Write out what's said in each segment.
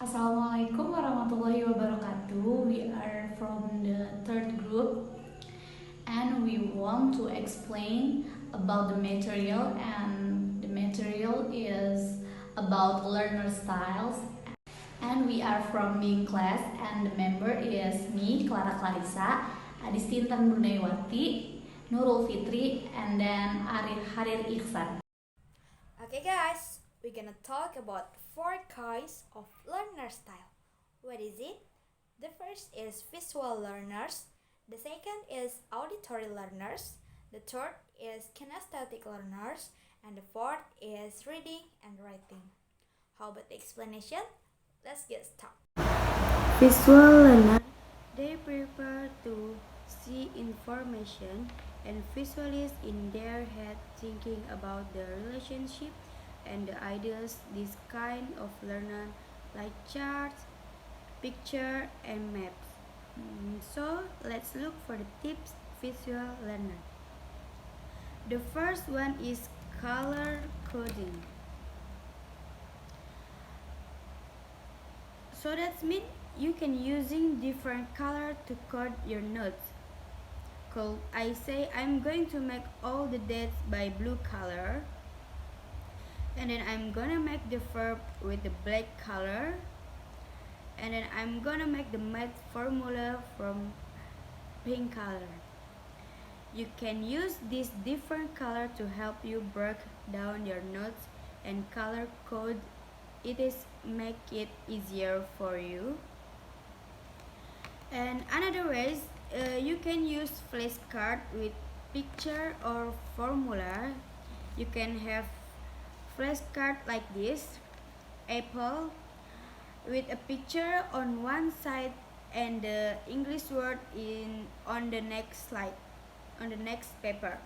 Assalamualaikum warahmatullahi wabarakatuh. We are from the third group and we want to explain about the material, and the material is about learner styles. And we are from being class, and the member is me, Clara Clarisa, Adisty Intan Nurul Fitri, and then Kharir Ikhsan. Okay guys, we're gonna talk about 4 kinds of learner style. What is it? The first is visual learners, the second is auditory learners, the third is kinesthetic learners, and the fourth is reading and writing. How about the explanation? Let's get started. Visual learner, they prefer to see information and visualize in their head, thinking about the relationship and the ideas. This kind of learner like charts, picture and maps. So let's look for the tips visual learner. The first one is color coding. So that means you can using different color to code your notes. Cool. I say I'm going to make all the dates by blue color, and then I'm gonna make the verb with the black color, and then I'm gonna make the math formula from pink color. You can use this different color to help you break down your notes and color code. It is make it easier for you. And another ways, you can use flashcard with picture or formula. You can have flashcard like this, apple, with a picture on one side and the English word on the next slide, on the next paper.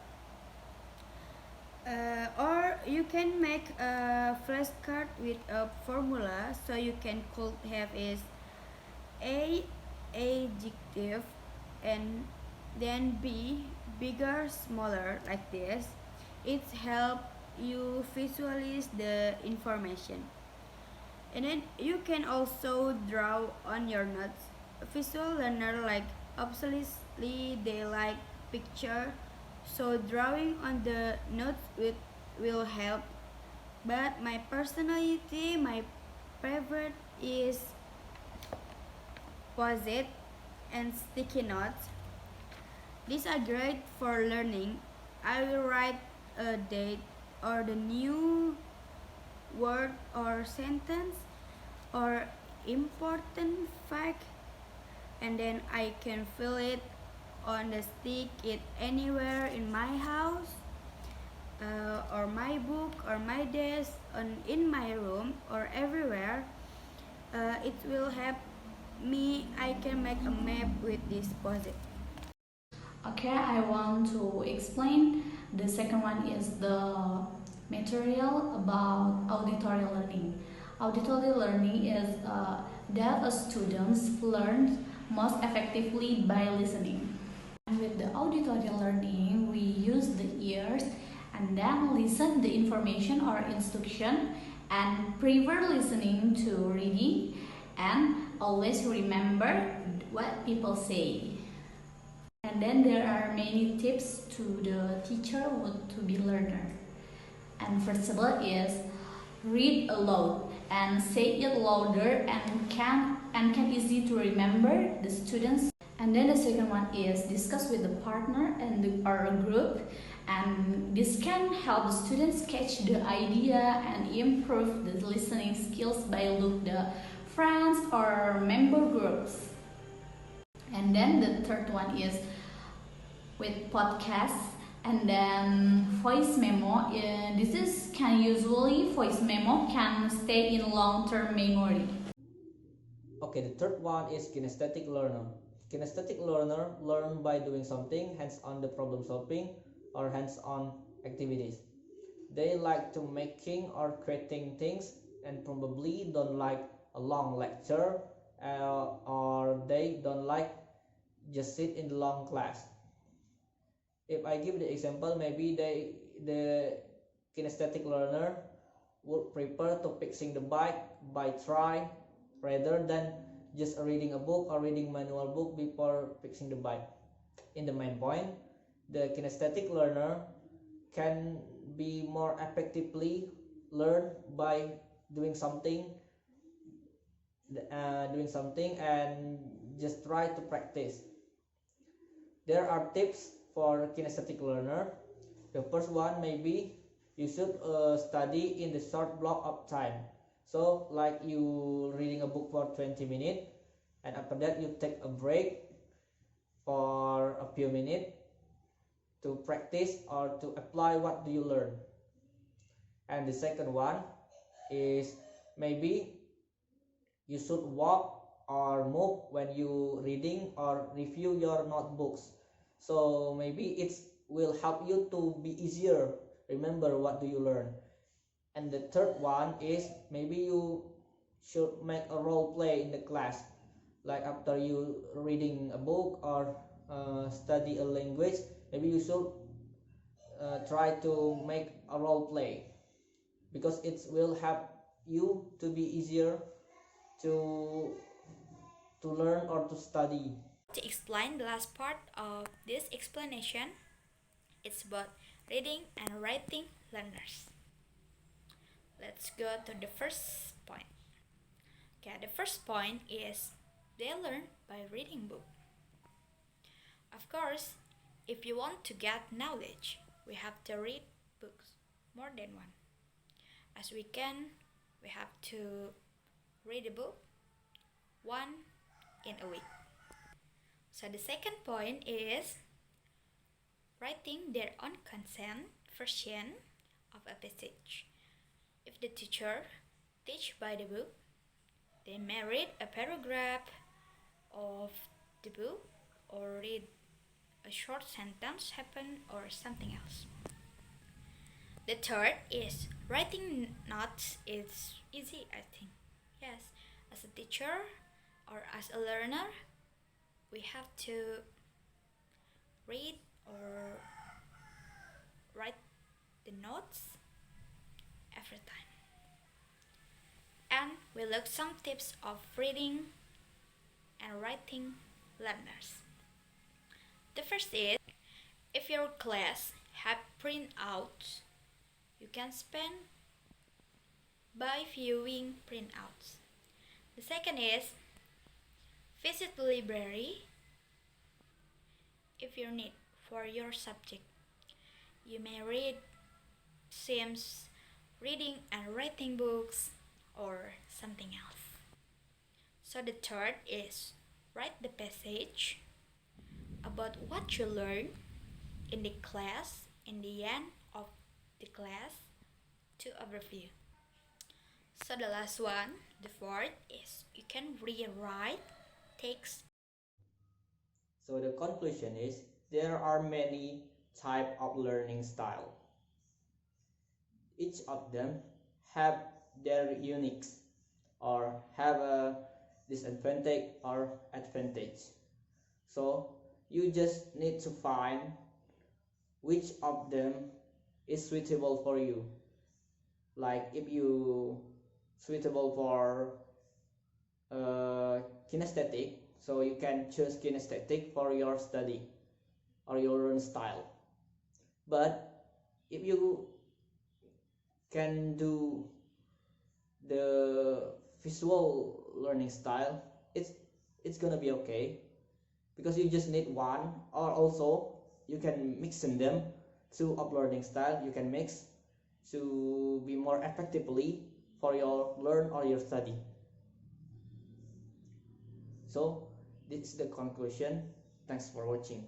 Or you can make a flashcard with a formula, so you could have is A adjective and then B bigger, smaller, like this. It help you visualize the information. And then you can also draw on your notes. A visual learner like obviously they like picture, so drawing on the notes will help. But my personality, my favorite is post-it and sticky notes. These are great for learning. I will write a date or the new word or sentence or important fact, and then I can fill it on the stick it anywhere in my house, or my book or my desk, in my room or everywhere. It will help me. I can make a map with this post-it. Okay, I want to explain. The second one is the material about auditory learning. Auditory learning is that a student learns most effectively by listening. And with the auditory learning, we use the ears and then listen the information or instruction and prefer listening to reading and always remember what people say. And then there are many tips to the teacher to be learner. And first of all is read aloud and say it louder and can easy to remember the students. And then the second one is discuss with the partner and or a group, and this can help the students catch the idea and improve the listening skills by look the friends or member groups. And then the third one is with podcasts and then voice memo. Voice memo can stay in long-term memory. Okay, the third one is kinesthetic learner. Kinesthetic learner learn by doing something, hands-on the problem solving or hands-on activities. They like to making or creating things and probably don't like a long lecture, or they don't like just sit in the long class. If I give the example, maybe the kinesthetic learner would prefer to fixing the bike by try rather than just reading a book or reading manual book before fixing the bike. In the main point, the kinesthetic learner can be more effectively learn by doing something and just try to practice. There are tips for kinesthetic learner. The first one, maybe you should study in the short block of time. So like you reading a book for 20 minutes, and after that you take a break for a few minutes to practice or to apply what do you learn. And the second one is maybe you should walk or move when you reading or review your notebooks. So maybe it will help you to be easier remember what do you learn. And the third one is maybe you should make a role play in the class, like after you reading a book or study a language, maybe you should try to make a role play, because it will help you to be easier to learn or to study. To explain the last part of this explanation, it's about reading and writing learners. Let's go to the first point. Okay, the first point is they learn by reading book. Of course, if you want to get knowledge, we have to read books, more than one. As we have to read a book one in a week. So the second point is writing their own consent version of a passage. If the teacher teach by the book, they may read a paragraph of the book or read a short sentence happen or something else. The third is writing notes is easy, I think. Yes, as a teacher or as a learner, we have to read or write the notes every time. And we look some tips of reading and writing learners. The first is, if your class have printouts, you can spend by viewing printouts. The second is, visit the library if you need for your subject. You may read Sims, reading and writing books, or something else. So the third is write the passage about what you learn in the class in the end of the class to overview. So the last one, the fourth, is you can rewrite text. So the conclusion is there are many types of learning style. Each of them have their uniques or have a disadvantage or advantage. So you just need to find which of them is suitable for you. Like if you suitable for kinesthetic, so you can choose kinesthetic for your study or your learn style. But if you can do the visual learning style, it's gonna be okay, because you just need one, or also you can mix in them. Two of learning style you can mix to be more effectively for your learn or your study. So this is the conclusion. Thanks for watching.